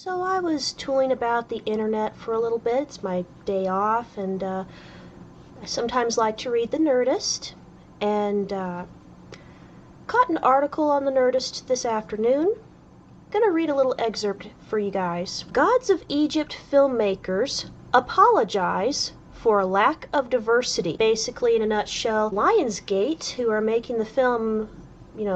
So I was tooling about the internet for a little bit. It's my day off, and I sometimes like to read the Nerdist. And caught an article on the Nerdist this afternoon. Gonna read a little excerpt for you guys. Gods of Egypt filmmakers apologize for a lack of diversity. Basically, in a nutshell, Lionsgate, who are making the film,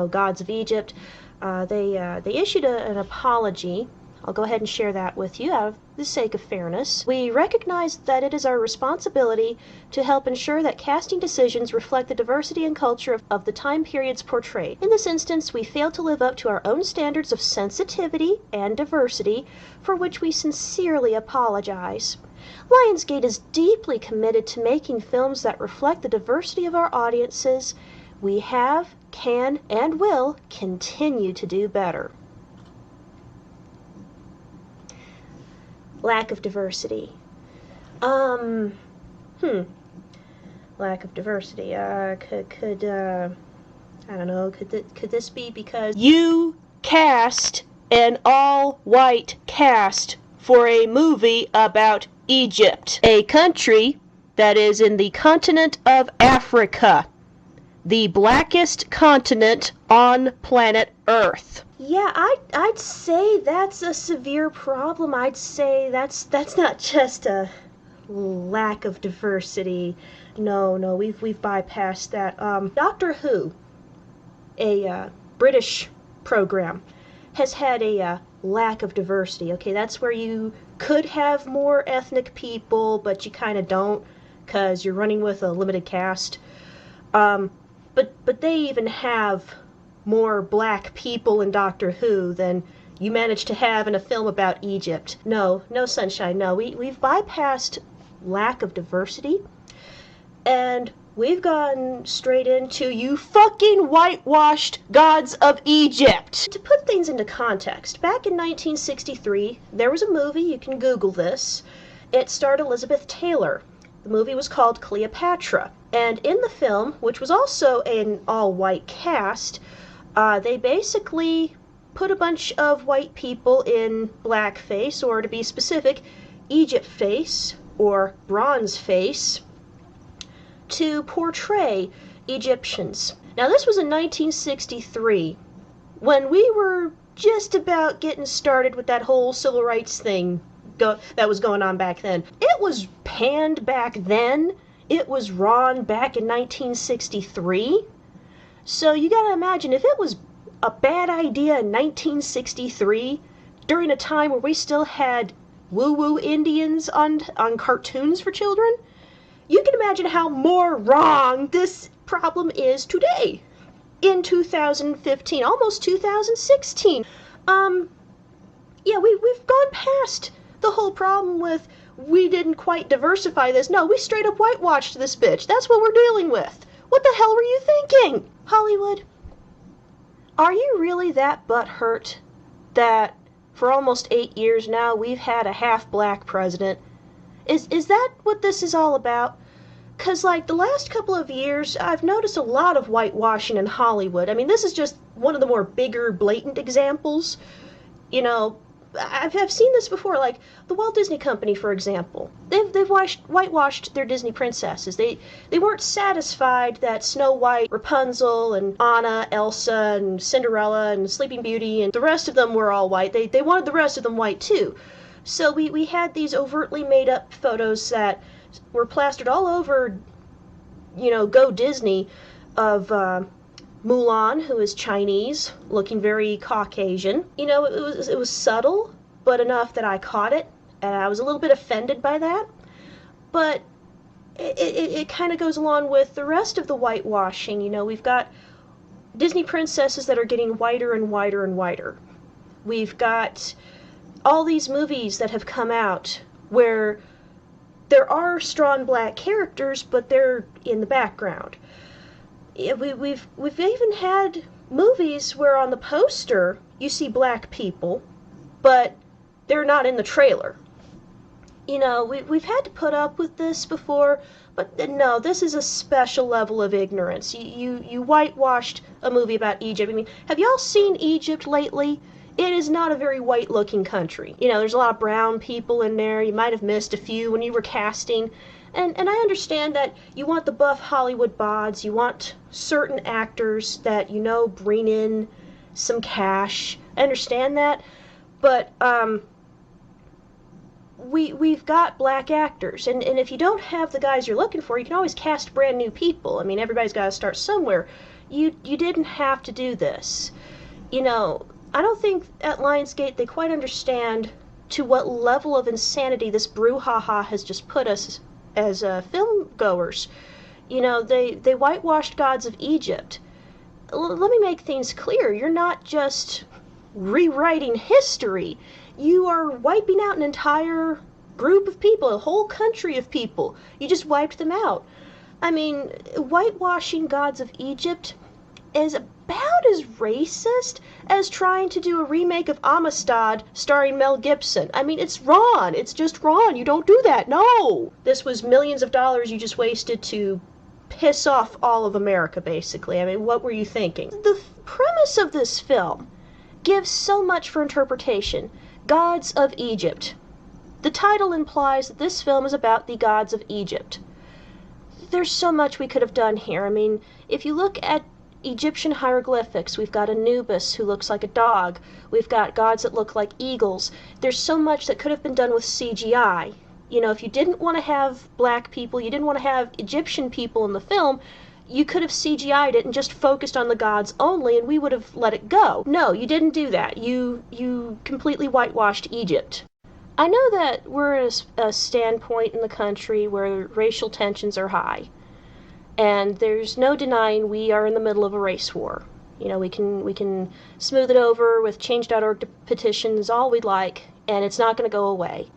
Gods of Egypt, they issued an apology. I'll go ahead and share that with you out of the sake of fairness. We recognize that it is our responsibility to help ensure that casting decisions reflect the diversity and culture of the time periods portrayed. In this instance, we failed to live up to our own standards of sensitivity and diversity, for which we sincerely apologize. Lionsgate is deeply committed to making films that reflect the diversity of our audiences. We have, can, and will continue to do better. Lack of diversity. Lack of diversity. I don't know, could this be because you cast an all-white cast for a movie about Egypt, a country that is in the continent of Africa, the blackest continent on planet Earth? Yeah, I'd say that's a severe problem. I'd say that's not just a lack of diversity. No, we've bypassed that. Doctor Who, a British program, has had a lack of diversity. Okay, that's where you could have more ethnic people, but you kind of don't, because you're running with a limited cast. But they even have more black people in Doctor Who than you managed to have in a film about Egypt. No, sunshine, no. We've bypassed lack of diversity, and we've gone straight into you fucking whitewashed gods of Egypt. To put things into context, back in 1963, there was a movie, you can Google this, it starred Elizabeth Taylor. The movie was called Cleopatra, and in the film, which was also an all-white cast, they basically put a bunch of white people in blackface, or to be specific, Egypt face, or bronze face, to portray Egyptians. Now this was in 1963, when we were just about getting started with that whole civil rights thing that was going on back then. It was panned back then. It was wrong back in 1963. So you gotta imagine, if it was a bad idea in 1963, during a time where we still had woo-woo Indians on cartoons for children, you can imagine how more wrong this problem is today, in 2015, almost 2016. Yeah, we've gone past the whole problem with we didn't quite diversify this. No, we straight up whitewashed this bitch. That's what we're dealing with. What the hell were you thinking? Hollywood, are you really that butthurt that for almost 8 years now we've had a half-black president? Is that what this is all about? 'Cause like the last couple of years, I've noticed a lot of whitewashing in Hollywood. I mean, this is just one of the more bigger, blatant examples. I've seen this before, like the Walt Disney Company, for example. They've whitewashed their Disney princesses. They weren't satisfied that Snow White, Rapunzel, and Anna, Elsa, and Cinderella, and Sleeping Beauty, and the rest of them were all white. They wanted the rest of them white too. So we had these overtly made up photos that were plastered all over, Go Disney, of Mulan, who is Chinese, looking very Caucasian. It was subtle, but enough that I caught it, and I was a little bit offended by that. But it kind of goes along with the rest of the whitewashing. We've got Disney princesses that are getting whiter and whiter and whiter. We've got all these movies that have come out where there are strong black characters, but they're in the background. We've even had movies where on the poster you see black people, but they're not in the trailer. We've had to put up with this before, but no, this is a special level of ignorance. You whitewashed a movie about Egypt. I mean, have y'all seen Egypt lately? it is not a very white-looking country. You know, there's a lot of brown people in there. You might have missed a few when you were casting. And I understand that you want the buff Hollywood bods, you want certain actors that you know bring in some cash. I understand that. But, we've got black actors, and if you don't have the guys you're looking for, you can always cast brand new people. I mean, everybody's got to start somewhere. You didn't have to do this. You know, I don't think at Lionsgate they quite understand to what level of insanity this brouhaha has just put us as film goers. You know, they whitewashed gods of Egypt. Let me make things clear. You're not just rewriting history. You are wiping out an entire group of people, a whole country of people. You just wiped them out. I mean, whitewashing gods of Egypt is about as racist as trying to do a remake of Amistad starring Mel Gibson. I mean, it's wrong. It's just wrong. You don't do that. No! This was millions of dollars you just wasted to piss off all of America, basically. I mean, what were you thinking? The premise of this film gives so much for interpretation. Gods of Egypt. The title implies that this film is about the gods of Egypt. There's so much we could have done here. I mean, if you look at Egyptian hieroglyphics, we've got Anubis who looks like a dog. We've got gods that look like eagles. There's so much that could have been done with CGI. You know, if you didn't want to have black people, you didn't want to have Egyptian people in the film, you could have CGI'd it and just focused on the gods only, and we would have let it go. No, you didn't do that. You completely whitewashed Egypt. I know that we're at a standpoint in the country where racial tensions are high, and there's no denying we are in the middle of a race war. You know, we can smooth it over with change.org petitions all we'd like, and it's not going to go away.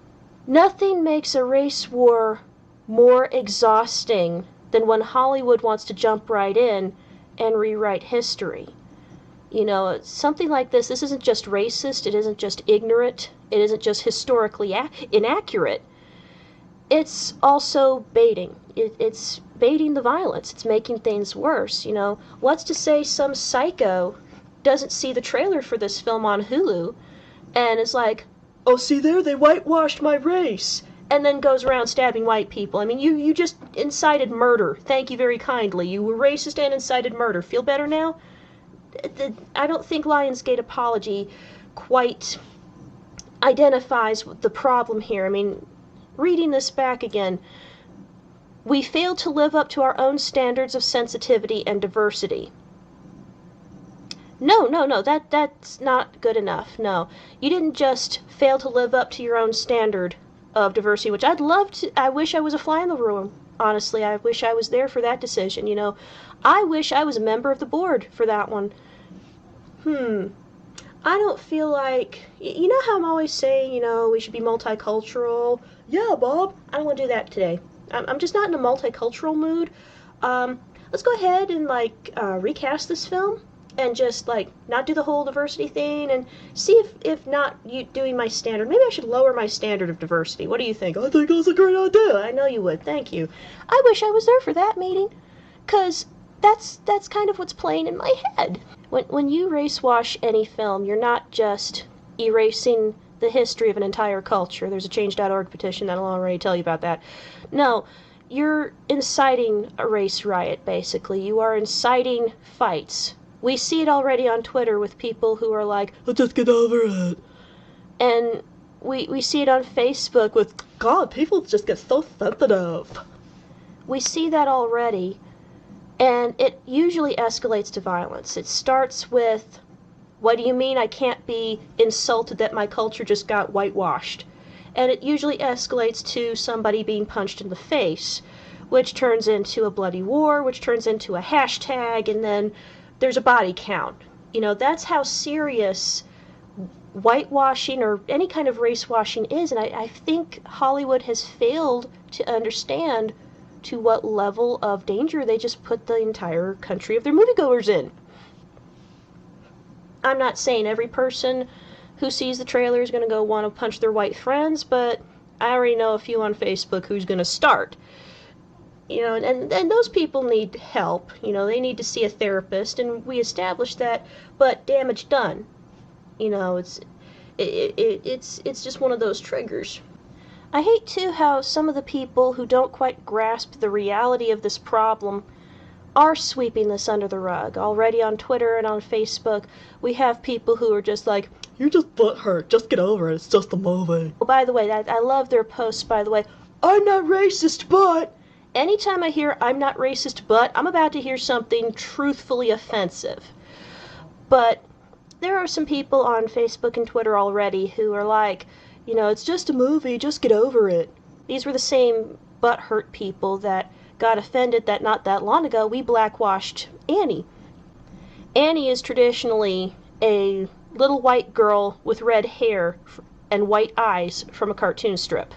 Nothing makes a race war more exhausting than when Hollywood wants to jump right in and rewrite history. You know, something like this isn't just racist, it isn't just ignorant, it isn't just historically inaccurate. It's also baiting. It's baiting the violence. It's making things worse. You know, what's to say some psycho doesn't see the trailer for this film on Hulu and is like, oh, see there, they whitewashed my race, and then goes around stabbing white people. I mean, you just incited murder. Thank you very kindly. You were racist and incited murder. Feel better now? I don't think Lionsgate apology quite identifies the problem here. I mean, reading this back again, we failed to live up to our own standards of sensitivity and diversity. No, that's not good enough. No, you didn't just fail to live up to your own standard of diversity, which I'd love to. I wish I was a fly in the room. Honestly, I wish I was there for that decision. You know, I wish I was a member of the board for that one. I don't feel like, you know how I'm always saying, you know, we should be multicultural? Yeah, Bob. I don't want to do that today. I'm just not in a multicultural mood. Let's go ahead and, like, recast this film and just, like, not do the whole diversity thing and see if not you doing my standard. Maybe I should lower my standard of diversity. What do you think? I think that's a great idea. I know you would. Thank you. I wish I was there for that meeting, because that's kind of what's playing in my head. When you race wash any film, you're not just erasing the history of an entire culture. There's a change.org petition that'll already tell you about that. No, you're inciting a race riot, basically. You are inciting fights. We see it already on Twitter with people who are like, let's just get over it. And we see it on Facebook with, God, people just get so sensitive. We see that already. And it usually escalates to violence. It starts with, what do you mean I can't be insulted that my culture just got whitewashed? And it usually escalates to somebody being punched in the face, which turns into a bloody war, which turns into a hashtag, and then there's a body count. You know, that's how serious whitewashing or any kind of race washing is. And I think Hollywood has failed to understand to what level of danger they just put the entire country of their moviegoers in. I'm not saying every person who sees the trailer is going to go want to punch their white friends, but I already know a few on Facebook who's going to start. You know, and those people need help. You know, they need to see a therapist, and we established that, but damage done. You know, it's just one of those triggers. I hate too how some of the people who don't quite grasp the reality of this problem are sweeping this under the rug. Already on Twitter and on Facebook, we have people who are just like, "You're just butthurt, just get over it, it's just a movie." Oh, by the way, I love their posts, by the way. "I'm not racist, but..." Anytime I hear "I'm not racist, but," I'm about to hear something truthfully offensive. But there are some people on Facebook and Twitter already who are like, "It's just a movie, just get over it." These were the same butthurt people that got offended that not that long ago we blackwashed Annie. Annie is traditionally a little white girl with red hair and white eyes from a cartoon strip.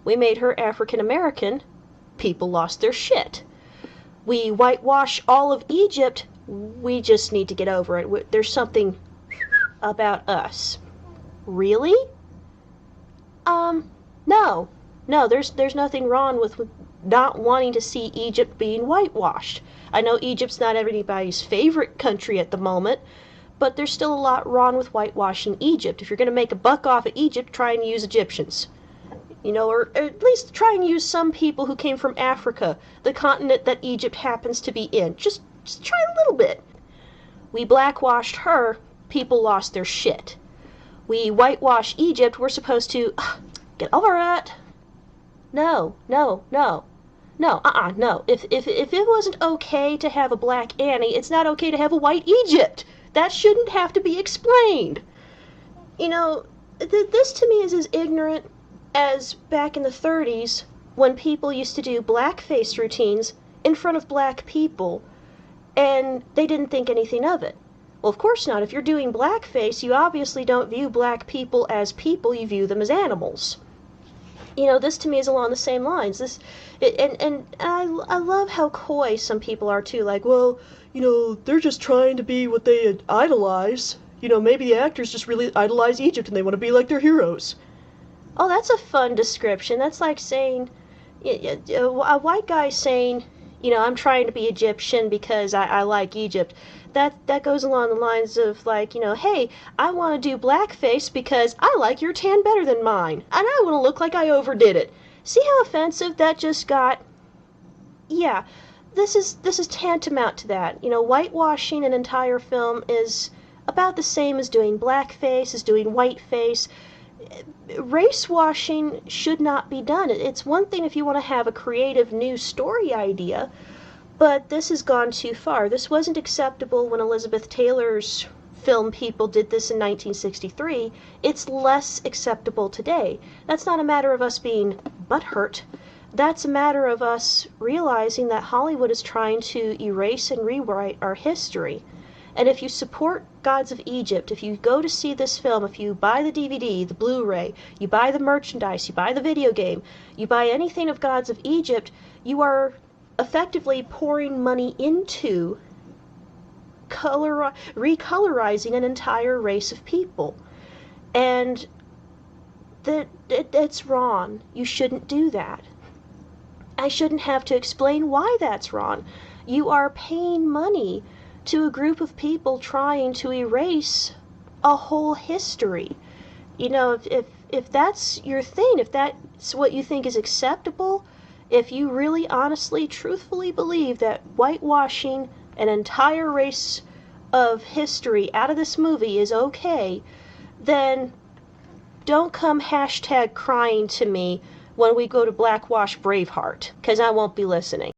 We made her African American. People lost their shit. We whitewash all of Egypt. We just need to get over it. There's something about us. Really? No. No, there's nothing wrong with not wanting to see Egypt being whitewashed. I know Egypt's not everybody's favorite country at the moment, but there's still a lot wrong with whitewashing Egypt. If you're going to make a buck off of Egypt, try and use Egyptians. Or at least try and use some people who came from Africa, the continent that Egypt happens to be in. Just try a little bit. We blackwashed her, people lost their shit. We whitewash Egypt, we're supposed to get over it. No. No. If it wasn't okay to have a black Annie, it's not okay to have a white Egypt. That shouldn't have to be explained. This to me is as ignorant as back in the 30s when people used to do blackface routines in front of black people and they didn't think anything of it. Well, of course not. If you're doing blackface, you obviously don't view black people, you view them as animals. This to me is along the same lines. And I love how coy some people are too. Like, well, they're just trying to be what they idolize. Maybe the actors just really idolize Egypt and they want to be like their heroes. Oh, that's a fun description. That's like saying, a white guy saying, I'm trying to be Egyptian because I like Egypt. That goes along the lines of like, hey, I want to do blackface because I like your tan better than mine, and I want to look like I overdid it. See how offensive that just got? Yeah, this is tantamount to that. Whitewashing an entire film is about the same as doing blackface, as doing whiteface. Race washing should not be done. It's one thing if you want to have a creative new story idea, but this has gone too far. This wasn't acceptable when Elizabeth Taylor's film people did this in 1963. It's less acceptable today. That's not a matter of us being butthurt. That's a matter of us realizing that Hollywood is trying to erase and rewrite our history. And if you support Gods of Egypt, if you go to see this film, if you buy the DVD, the Blu-ray, you buy the merchandise, you buy the video game, you buy anything of Gods of Egypt, you are effectively pouring money into recolorizing an entire race of people. And it's wrong. You shouldn't do that. I shouldn't have to explain why that's wrong. You are paying money to a group of people trying to erase a whole history. If that's your thing, if that's what you think is acceptable, if you really honestly, truthfully believe that whitewashing an entire race of history out of this movie is okay, then don't come # crying to me when we go to blackwash Braveheart, because I won't be listening.